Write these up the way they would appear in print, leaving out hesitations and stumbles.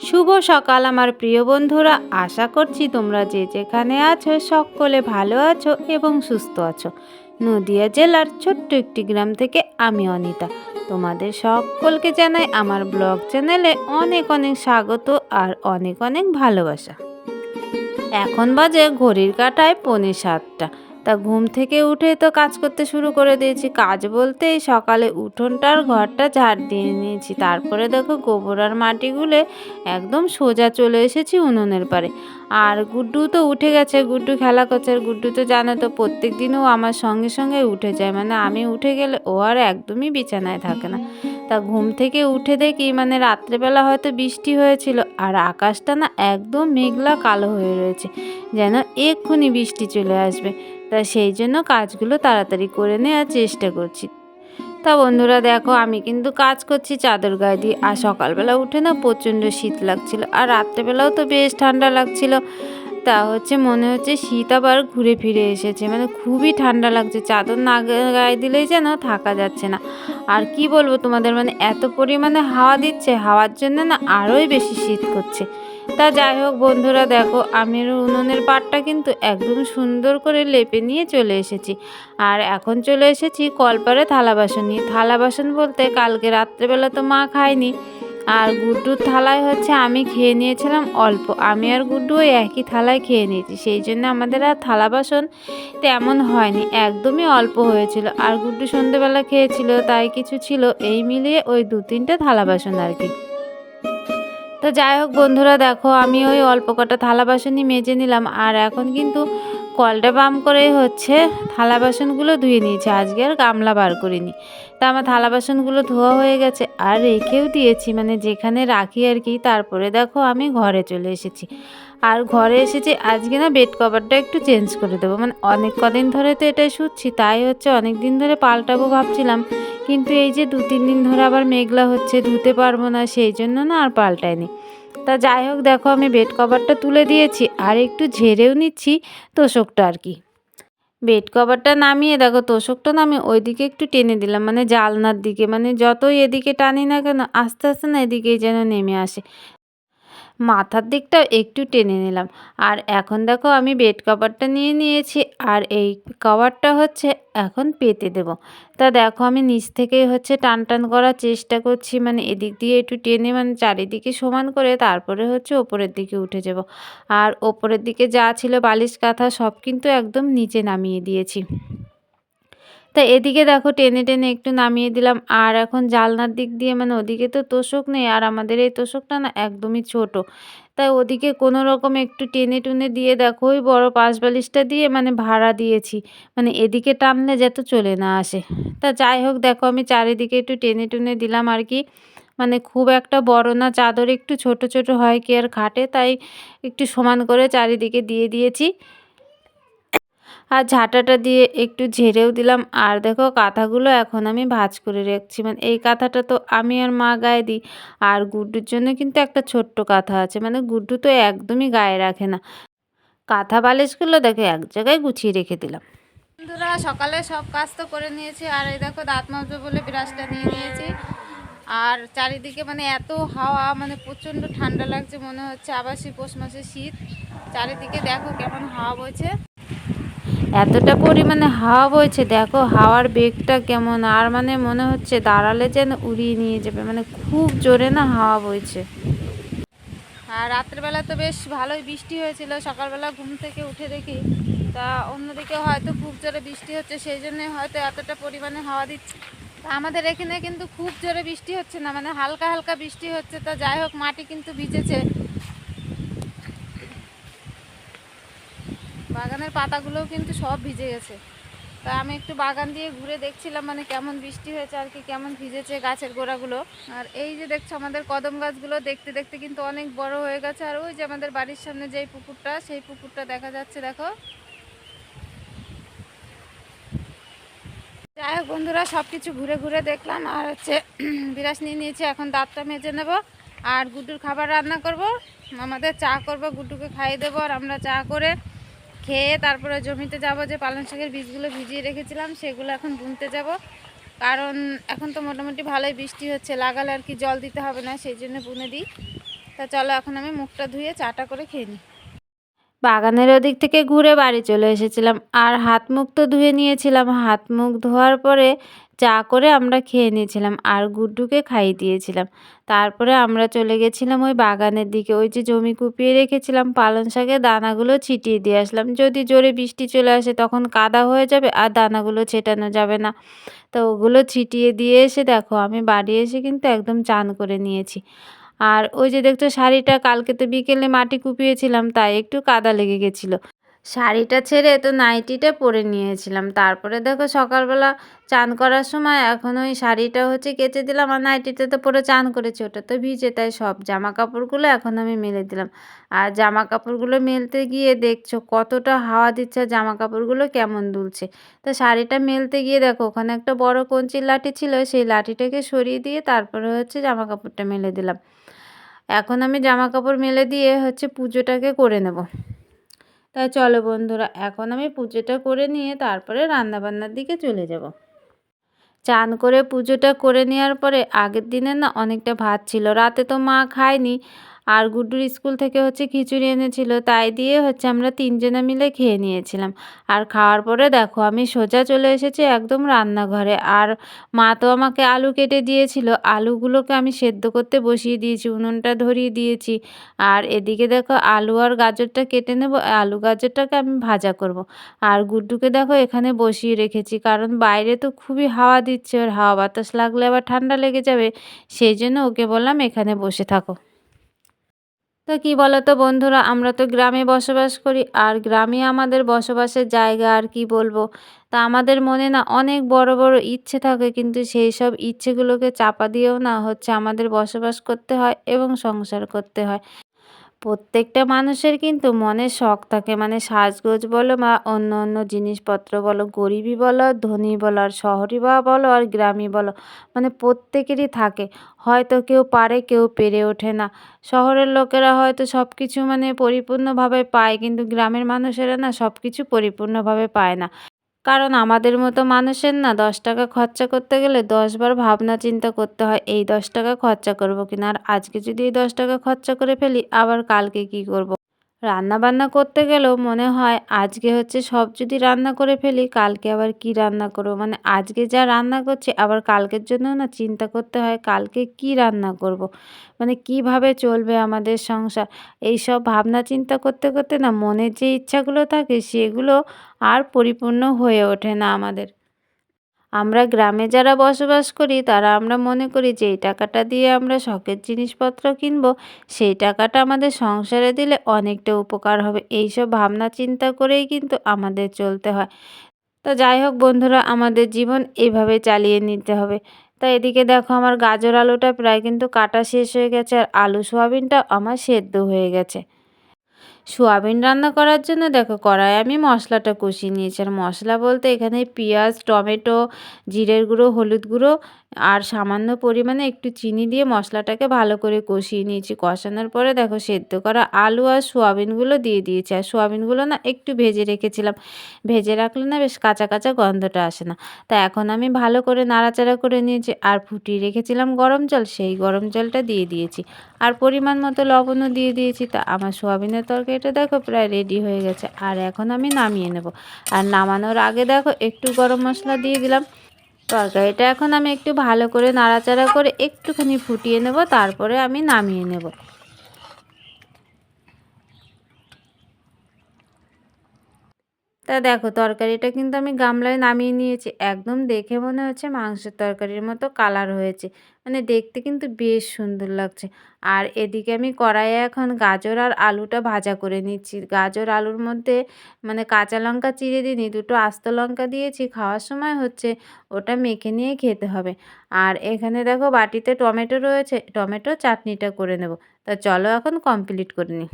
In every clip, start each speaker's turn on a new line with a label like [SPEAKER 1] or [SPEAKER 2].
[SPEAKER 1] শুভ সকাল আমার প্রিয় বন্ধুরা, আশা করছি তোমরা যে যেখানে আছো সকলে ভালো আছো এবং সুস্থ আছো। নদিয়া জেলার ছোট্ট একটি গ্রাম থেকে আমি অনিতা তোমাদের সকলকে জানাই আমার ব্লগ চ্যানেলে অনেক অনেক স্বাগত আর অনেক অনেক ভালোবাসা। এখন বাজে ঘড়ির কাঁটায় 6:45। তা ঘুম থেকে উঠে তো কাজ করতে শুরু করে দিয়েছি। কাজ বলতে এই সকালে উঠোনটার ঘরটা ঝাড় দিয়ে নিয়েছি, তারপরে দেখো গোবর আর মাটি গুলে একদম সোজা চলে এসেছি উনুনের পারে। আর গুড্ডু তো উঠে গেছে, গুড্ডু খেলা করছে। আর গুড্ডু তো জানো তো প্রত্যেক দিনও আমার সঙ্গে সঙ্গে উঠে যায়, মানে আমি উঠে গেলে ও আর একদমই বিছানায় থাকে না। তা ঘুম থেকে উঠে দেখি মানে রাত্রেবেলা হয়তো বৃষ্টি হয়েছিল, আর আকাশটা না একদম মেঘলা কালো হয়ে রয়েছে, যেন এক্ষুনি বৃষ্টি চলে আসবে। তা সেই জন্য কাজগুলো তাড়াতাড়ি করে নেওয়ার চেষ্টা করছি। তা বন্ধুরা দেখো, আমি কিন্তু কাজ করছি চাদর গায়ে দিয়ে। আর সকালবেলা উঠে না প্রচণ্ড শীত লাগছিল, আর রাত্রেবেলাও তো বেশ ঠান্ডা লাগছিল। তা মনে হচ্ছে শীত আবার ঘুরে ফিরে এসেছে, মানে খুবই ঠান্ডা লাগছে। চাদর না গায়ে দিলেই যেন থাকা যাচ্ছে না। আর কি বলবো তোমাদের, মানে এত পরিমাণে হাওয়া দিচ্ছে, হাওয়ার জন্য না আরোই বেশি শীত করছে। তা যাই হোক বন্ধুরা দেখো, আমি উনুনের পাটটা কিন্তু একদম সুন্দর করে লেপে নিয়ে চলে এসেছি। আর এখন চলে এসেছি কলপারে থালা বাসন নিয়ে। থালা বাসন বলতে কালকে রাত্রেবেলা তো মা খায়নি, আর গুড্ডুর থালায় আমি খেয়ে নিয়েছিলাম অল্প। আমি আর গুড্ডু ওই একই থালায় খেয়ে নিয়েছি, সেই জন্য আমাদের আর থালা বাসন তেমন হয়নি, একদমই অল্প হয়েছিল। আর গুড্ডু সন্ধেবেলা খেয়েছিল, তাই কিছু ছিল, এই মিলিয়ে ওই 2-3টে থালা বাসন আর কি। তো যাই হোক বন্ধুরা দেখো, আমি ওই অল্প কটা থালা বাসনই মেজে নিলাম। আর এখন কিন্তু কলটা বাম করে থালা বাসনগুলো ধুয়ে নিয়েছি, আজকে আর গামলা বার করিনি। তা আমার থালা বাসনগুলো ধোয়া হয়ে গেছে আর রেখেও দিয়েছি, মানে যেখানে রাখি আর কি। তারপরে দেখো আমি ঘরে চলে এসেছি। আর ঘরে এসেছি আজকে না বেড কভারটা একটু চেঞ্জ করে দেবো, মানে অনেক কদিন ধরে তো এটাই শুচ্ছি, তাই অনেক দিন ধরে পাল্টাবো ভাবছিলাম। কিন্তু এই যে 2-3 দিন ধরে আবার মেঘলা হচ্ছে, ধুতে পারবো না, সেই জন্য না আর পাল্টাইনি। তা যাই হোক দেখো, আমি বেড কভারটা তুলে দিয়েছি আর একটু ঝেড়েও নিচ্ছি তোশকটা আর কি। বেড কভারটা নামিয়ে দেখো তোশকটা নামিয়ে ওইদিকে একটু টেনে দিলাম, মানে জালনার দিকে, মানে যতই এদিকে টানি না কেন আস্তে আস্তে না এদিকেই যেন নেমে আসে। মাথার দিকটাও একটু টেনে নিলাম। আর এখন দেখো আমি বেড কভারটা নিয়ে নিয়েছি, আর এই কভারটা এখন পেতে দেব। তা দেখো আমি নিচ থেকেই টান টান করার চেষ্টা করছি, মানে এদিক দিয়ে একটু টেনে, মানে চারিদিকে সমান করে তারপরে ওপরের দিকে উঠে যাব। আর ওপরের দিকে যা ছিল বালিশ কাঁথা সব কিন্তু একদম নিচে নামিয়ে দিয়েছি। তা এদিকে দেখো টেনে টেনে একটু নামিয়ে দিলাম। আর এখন জানলার দিক দিয়ে, মানে ওদিকে তো তোশক নেই, আর আমাদের এই তোশকটা না একদমই ছোট, তাই ওদিকে কোনো রকম একটু টেনে টুনে দিয়ে দেখো ওই বড় পাশ বালিশটা দিয়ে মানে ভাড়া দিয়েছি, মানে এদিকে টানলে যাতে চলে না আসে। তা যাই হোক দেখো আমি চারিদিকে একটু টেনে টুনে দিলাম আর কি, মানে খুব একটা বড় না, চাদর একটু ছোট ছোট হয় কি আর খাটে, তাই একটু সমান করে চারিদিকে দিয়ে দিয়েছি। আর ঝাঁটাটা দিয়ে একটু ঝেড়েও দিলাম। আর দেখো কাঁথাগুলো এখন আমি ভাঁজ করে রাখছি, মানে এই কাঁথাটা তো আমি আর মা গায়ে দিই। আর গুড্ডুর জন্য কিন্তু একটা ছোট্ট কাঁথা আছে, মানে গুড্ডু তো একদমই গায়ে রাখে না। কাঁথা বালিশগুলো দেখো এক জায়গায় গুছিয়ে রেখে দিলাম। বন্ধুরা সকালে সব কাজ তো করে নিয়েছি, আর এই দেখো দাঁত মাজবো বলে ব্রাশটা নিয়ে নিয়েছি। আর চারিদিকে মানে এত হাওয়া, মানে প্রচণ্ড ঠান্ডা লাগছে, মনে হচ্ছে আবার পৌষ মাসে শীত। চারিদিকে দেখো কেমন হাওয়া বইছে, এতটা পরিমাণে হাওয়া বইছে, দেখো হাওয়ার বেগটা কেমন, আর মানে মনে হচ্ছে দাঁড়ালে যেন উড়িয়ে নিয়ে যাবে, মানে খুব জোরে না হাওয়া বইছে। আর রাত্রেবেলা তো বেশ ভালোই বৃষ্টি হয়েছিল, সকালবেলা ঘুম থেকে উঠে দেখি। তা অন্যদিকে হয়তো খুব জোরে বৃষ্টি হচ্ছে, সেই জন্যই হয়তো এতটা পরিমাণে হাওয়া দিচ্ছে। তা আমাদের এখানে কিন্তু খুব জোরে বৃষ্টি হচ্ছে না, মানে হালকা হালকা বৃষ্টি হচ্ছে। তা যাই হোক মাটি কিন্তু ভিজেছে, বাগানের পাতাগুলোও কিন্তু সব ভিজে গেছে। তা আমি একটু বাগান দিয়ে ঘুরে দেখছিলাম, মানে কেমন বৃষ্টি হয়েছে আর কি, কেমন ভিজেছে গাছের গোড়াগুলো। আর এই যে দেখছো আমাদের কদম গাছগুলো দেখতে দেখতে কিন্তু অনেক বড় হয়ে গেছে। আর ওই যে আমাদের বাড়ির সামনে যেই পুকুরটা, সেই পুকুরটা দেখা যাচ্ছে দেখো। যাই হোক বন্ধুরা সব কিছু ঘুরে ঘুরে দেখলাম, আর বিরাস নিয়ে নিয়েছি, এখন দাঁতটা মেজে নেব। আর গুড্ডুর খাবার রান্না করব, আমাদের চা করব, গুড্ডুকে খাইয়ে দেবো। আর আমরা চা করে খেয়ে তারপরে জমিতে যাব, যে পালং শাকের বীজগুলো ভিজিয়ে রেখেছিলাম সেগুলো এখন বুনতে যাব। কারণ এখন তো মোটামুটি ভালোই বৃষ্টি হচ্ছে, লাগালে আর কি জল দিতে হবে না, সেই জন্য বুনে দিই। তা চলো এখন আমি মুখটা ধুয়ে চাটা করে খেয়ে নিই। বাগানের ওদিক থেকে ঘুরে বাড়ি চলে এসেছিলাম, আর হাত মুখ তো ধুয়ে নিয়েছিলাম। হাত মুখ ধোয়ার পরে চা করে আমরা খেয়ে নিয়েছিলাম আর গুড্ডুকে খাইয়ে দিয়েছিলাম। তারপরে আমরা চলে গেছিলাম ওই বাগানের দিকে। ওই যে জমি কুপিয়ে রেখেছিলাম, পালং শাকের দানাগুলো ছিটিয়ে দিয়ে আসলাম। যদি জোরে বৃষ্টি চলে আসে তখন কাদা হয়ে যাবে আর দানাগুলো ছেটানো যাবে না। তো ওগুলো ছিটিয়ে দিয়ে এসে দেখো আমি বাড়ি এসে কিন্তু একদম চান করে নিয়েছি। আর ওই যে দেখছো শাড়িটা, কালকে তো বিকেলে মাটি কুপিয়েছিলাম তাই একটু কাদা লেগে গেছিলো। শাড়িটা ছেড়ে তো নাইটিটা পরে নিয়েছিলাম। তারপরে দেখো সকালবেলা চান করার সময় এখন ওই শাড়িটা হচ্ছে কেচে দিলাম, আর নাইটিটা তো পরে চান করেছি, ওটা তো ভিজে, তাই সব জামা কাপড়গুলো এখন আমি মেলে দিলাম। আর জামা কাপড়গুলো মেলতে গিয়ে দেখছো কতটা হাওয়া দিচ্ছে আর জামা কাপড়গুলো কেমন দুলছে। তো শাড়িটা মেলতে গিয়ে দেখো ওখানে একটা বড় কঞ্চির লাঠি ছিল, সেই লাঠিটাকে সরিয়ে দিয়ে তারপরে হচ্ছে জামা কাপড়টা মেলে দিলাম। এখন আমি জামা কাপড় মেলে দিয়ে হচ্ছে পুজোটাকে করে নেব। তাই চলো বন্ধুরা, এখন আমি পুজোটা করে নিয়ে তারপরে রান্নাবান্নার দিকে চলে যাব। চান করে পুজোটা করে নেওয়ার পরে আগের দিনে না অনেকটা ভাত ছিল, রাতে তো মা খায়নি। আর গুড্ডুর স্কুল থেকে হচ্ছে খিচুড়ি এনেছিল, তাই দিয়ে হচ্ছে আমরা তিনজনে মিলে খেয়ে নিয়েছিলাম। আর খাওয়ার পরে দেখো আমি সোজা চলে এসেছি একদম রান্নাঘরে। আর মা তো আমাকে আলু কেটে দিয়েছিল, আলুগুলোকে আমি সেদ্ধ করতে বসিয়ে দিয়েছি, উনুনটা ধরিয়ে দিয়েছি। আর এদিকে দেখো আলু আর গাজরটা কেটে নেব, আলু গাজরটাকে আমি ভাজা করব। আর গুড্ডুকে দেখো এখানে বসিয়ে রেখেছি, কারণ বাইরে তো খুবই হাওয়া দিচ্ছে, ওর হাওয়া বাতাস লাগলে আবার ঠান্ডা লেগে যাবে, সেই জন্য ওকে বললাম এখানে বসে থাকো। তো কি বলো তো বন্ধুরা, আমরা তো গ্রামে বসবাস করি, আর গ্রামে আমাদের বসবাসের জায়গা আর কি বলবো। তা আমাদের মনে না অনেক বড় বড় ইচ্ছে থাকে, কিন্তু সেই সব ইচ্ছেগুলোকে চাপা দিয়েও না হচ্ছে আমাদের বসবাস করতে হয় এবং সংসার করতে হয়। প্রত্যেকটা মানুষের কিন্তু মনে শখ থাকে, মানে সাজগোজ বলো বা অন্য অন্য জিনিসপত্র বলো, গরিবই বলো ধনী বলো, আর শহরই বা বলো আর গ্রামই বলো, মানে প্রত্যেকেরই থাকে। হয়তো কেউ পারে, কেউ পেরে ওঠে না। শহরের লোকেরা হয়তো সব কিছু মানে পরিপূর্ণভাবে পায়, কিন্তু গ্রামের মানুষেরা না সব কিছু পরিপূর্ণভাবে পায় না। কারণ আমাদের মতো মানুষের না ১০ টাকা খরচা করতে গেলে ১০ বার ভাবনা চিন্তা করতে হয়, এই ১০ টাকা খরচা করব কিনা। আর আজকে যদি এই ১০ টাকা খরচা করে ফেলি, আবার কালকে কি করব। রান্না বান্না করতে গেলেও মনে হয় আজকে হচ্ছে সব যদি রান্না করে ফেলি, কালকে আবার কি রান্না করব। মানে আজকে যা রান্না করছি আবার কালকের জন্য না চিন্তা করতে হয় কালকে কি রান্না করব। মানে কিভাবে চলবে আমাদের সংসার। এইসব ভাবনা চিন্তা করতে করতে না মনের যে ইচ্ছাগুলো থাকে সেগুলো আর পরিপূর্ণ হয়ে ওঠে না আমাদের। আমরা গ্রামে যারা বসবাস করি তারা আমরা মনে করি যে এই টাকাটা দিয়ে আমরা শখের জিনিসপত্র কিনবো, সেই টাকাটা আমাদের সংসারে দিলে অনেকটা উপকার হবে। এইসব ভাবনা চিন্তা করেই কিন্তু আমাদের চলতে হয়। তো যাই হোক বন্ধুরা, আমাদের জীবন এইভাবে চালিয়ে নিতে হবে। তো এদিকে দেখো আমার গাজর আলুটা প্রায় কিন্তু কাটা শেষ হয়ে গেছে, আর আলু সোয়াবিনটা আমার সেদ্ধ হয়ে গেছে। সোয়াবিন রান্না করার জন্য দেখো কড়াইয়ে আমি মশলাটা কষিয়ে নিয়েছি। আর মশলা বলতে এখানে পেঁয়াজ, টমেটো, জিরের গুঁড়ো, হলুদ গুঁড়ো আর সামান্য পরিমাণে একটু চিনি দিয়ে মশলাটাকে ভালো করে কষিয়ে নিয়েছি। কষানোর পরে দেখো সেদ্ধ করা আলু আর সোয়াবিনগুলো দিয়ে দিয়েছি। আর সোয়াবিনগুলো না একটু ভেজে রেখেছিলাম, ভেজে রাখলে না বেশ কাঁচা কাঁচা গন্ধটা আসে না। তা এখন আমি ভালো করে নাড়াচাড়া করে নিয়েছি, আর ফুটিয়ে রেখেছিলাম গরম জল, সেই গরম জলটা দিয়ে দিয়েছি। আর পরিমাণ মতো লবণও দিয়ে দিয়েছি। তা আমার সোয়াবিনের তরকারিটা দেখো প্রায় রেডি হয়ে গেছে, আর এখন আমি নামিয়ে নেব। আর নামানোর আগে দেখো একটু গরম মশলা দিয়ে দিলাম। তরকারিটা এখন আমি একটু ভালো করে নাড়াচাড়া করে একটুখানি ফুটিয়ে নেব, তারপরে আমি নামিয়ে নেব। তা দেখো তরকারিটা কিন্তু আমি গামলায় নামিয়ে নিয়েছি, একদম দেখে মনে হচ্ছে মাংসের তরকারির মতো কালার হয়েছে, মানে দেখতে কিন্তু বেশ সুন্দর লাগছে। আর এদিকে আমি কড়াইয়ে এখন গাজর আর আলুটা ভাজা করে নিচ্ছি। গাজর আলুর মধ্যে মানে কাঁচা লঙ্কা চিড়ে দিইনি, দুটো আস্ত লঙ্কা দিয়েছি, খাওয়ার সময় হচ্ছে ওটা মেখে নিয়ে খেতে হবে। আর এখানে দেখো বাটিতে টমেটো রয়েছে, টমেটো চাটনিটা করে নেব। তা চলো এখন কমপ্লিট করে নিই।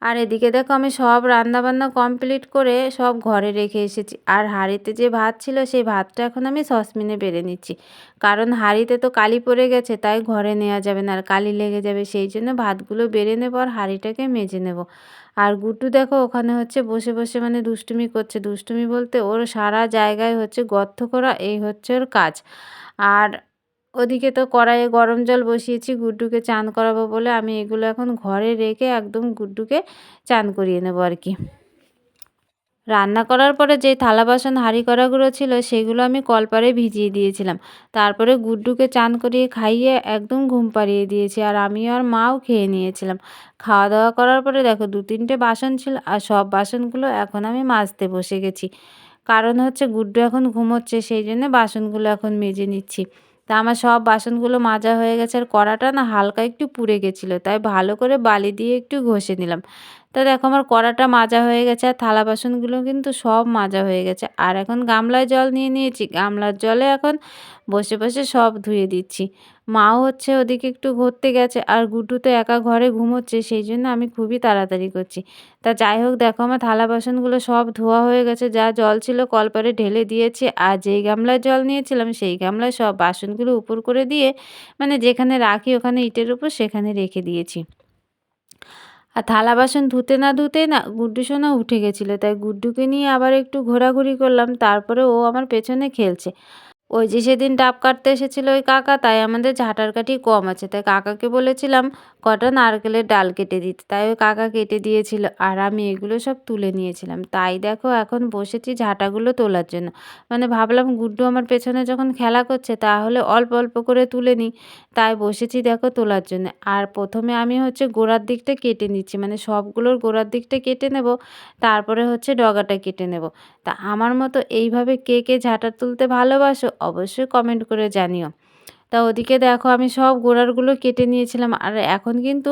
[SPEAKER 1] আর এদিকে দেখো আমি সব রান্নাবান্না কমপ্লিট করে সব ঘরে রেখে এসেছি। আর হাঁড়িতে যে ভাত ছিল সেই ভাতটা এখন আমি সসপ্যানে বেড়ে নিচ্ছি, কারণ হাঁড়িতে তো কালি পড়ে গেছে, তাই ঘরে নেওয়া যাবে না, আর কালি লেগে যাবে, সেই জন্য ভাতগুলো বেড়ে নেবো আর হাঁড়িটাকে মেজে নেব। আর গুড্ডু দেখো ওখানে হচ্ছে বসে বসে মানে দুষ্টুমি করছে, দুষ্টুমি বলতে ওর সারা জায়গায় হচ্ছে গর্ত করা, এই হচ্ছে ওর কাজ। আর ওদিকে তো কড়াইয়ে গরম জল বসিয়েছি গুড্ডুকে চান করাবো বলে, আমি এগুলো এখন ঘরে রেখে একদম গুড্ডুকে চান করিয়ে নেবো আর কি। রান্না করার পরে যে থালা বাসন হাঁড়ি কড়াগুলো ছিল সেগুলো আমি কলপারে ভিজিয়ে দিয়েছিলাম। তারপরে গুড্ডুকে চান করিয়ে খাইয়ে একদম ঘুম পাড়িয়ে দিয়েছি, আর আমিও আর মাও খেয়ে নিয়েছিলাম। খাওয়া দাওয়া করার পরে দেখো 2-3টে বাসন ছিল, আর সব বাসনগুলো এখন আমি মাজতে বসে গেছি। কারণ হচ্ছে গুড্ডু এখন ঘুমোচ্ছে, সেই জন্য বাসনগুলো এখন মেজে নিচ্ছি। তা আমার সব বাসনগুলো মাজা হয়ে গেছে, আর কড়াটা না হালকা একটু পুড়ে গেছিলো, তাই ভালো করে বালি দিয়ে একটু ঘষে নিলাম। তা দেখো আমার কড়াটা মাজা হয়ে গেছে, আর থালা বাসনগুলো কিন্তু সব মাজা হয়ে গেছে। আর এখন গামলায় জল নিয়ে নিয়েছি, গামলার জলে এখন বসে বসে সব ধুয়ে দিচ্ছি। মাও হচ্ছে ওদিকে একটু ঘুরতে গেছে, আর গুড্ডু তো একা ঘরে ঘুমোচ্ছে, সেই জন্য আমি খুবই তাড়াতাড়ি করছি। তা যাই হোক দেখো আমার থালা বাসনগুলো সব ধোয়া হয়ে গেছে, যা জল ছিল কলপারে ঢেলে দিয়েছি, আর যেই গামলায় জল নিয়েছিলাম সেই গামলায় সব বাসনগুলো উপর করে দিয়ে মানে যেখানে রাখি ওখানে ইটের উপর সেখানে রেখে দিয়েছি। আর থালা বাসন ধুতে না ধুতেই না গুড্ডু সোনা উঠে গেছিলো, তাই গুড্ডুকে নিয়ে আবার একটু ঘোরাঘুরি করলাম, তারপরে ও আমার পেছনে খেলছে। ওই যে সেদিন ডাব কাটতে এসেছিল ওই কাকা, তাই আমাদের ঝাঁটার কাঠি কম আছে, তাই কাকাকে বলেছিলাম কটা নারকেলের ডাল কেটে দিতে, তাই ওই কাকা কেটে দিয়েছিল, আর আমি এগুলো সব তুলে নিয়েছিলাম। তাই দেখো এখন বসেছি ঝাঁটাগুলো তোলার জন্য, মানে ভাবলাম গুড্ডু আমার পেছনে যখন খেলা করছে তাহলে অল্প অল্প করে তুলে নিই, তাই বসেছি দেখো তোলার জন্য। আর প্রথমে আমি হচ্ছে গোড়ার দিকটা কেটে নিচ্ছি, মানে সবগুলোর গোড়ার দিকটা কেটে নেব, তারপরে হচ্ছে ডগাটা কেটে নেব। তা আমার মতো এইভাবে কে কে ঝাঁটা তুলতে ভালোবাসো অবশ্যই কমেন্ট করে জানিও। তা ওদিকে দেখো আমি সব গোড়ারগুলো কেটে নিয়েছিলাম, আর এখন কিন্তু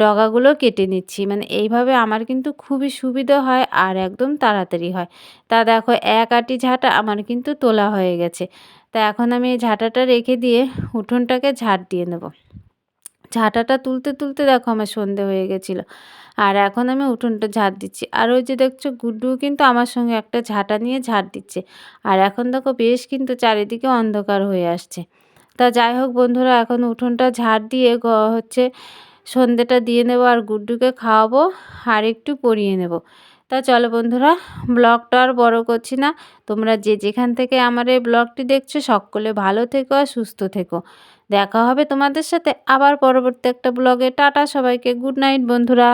[SPEAKER 1] ডগাগুলো কেটে নিচ্ছি, মানে এইভাবে আমার কিন্তু খুবই সুবিধা হয় আর একদম তাড়াতাড়ি হয়। তা দেখো এক আঁটি ঝাঁটা আমার কিন্তু তোলা হয়ে গেছে। তা এখন আমি এই ঝাঁটাটা রেখে দিয়ে উঠোনটাকে ঝাঁট দিয়ে নেব। ঝাঁটাটা তুলতে তুলতে দেখো আমার সন্ধে হয়ে গেছিলো, আর এখন আমি উঠোনটা ঝাঁট দিচ্ছি। আর ওই যে দেখছো গুড্ডুও কিন্তু আমার সঙ্গে একটা ঝাঁটা নিয়ে ঝাঁট দিচ্ছে। আর এখন দেখো বেশ কিন্তু চারিদিকে অন্ধকার হয়ে আসছে। তা যাই হোক বন্ধুরা, এখন উঠোনটা ঝাঁট দিয়ে হচ্ছে সন্ধেটা দিয়ে নেব, আর গুড্ডুকে খাওয়াবো আর একটু পরিয়ে নেব। তা চলো বন্ধুরা, ব্লগটা আর বড় করছি না। তোমরা যে যেখান থেকে আমার এই ব্লগটি দেখছো সকলে ভালো থেকো আর সুস্থ থেকো। দেখা হবে তোমাদের সাথে আবার পরবর্তী একটা ব্লগে। টাটা সবাইকে, গুড নাইট বন্ধুরা।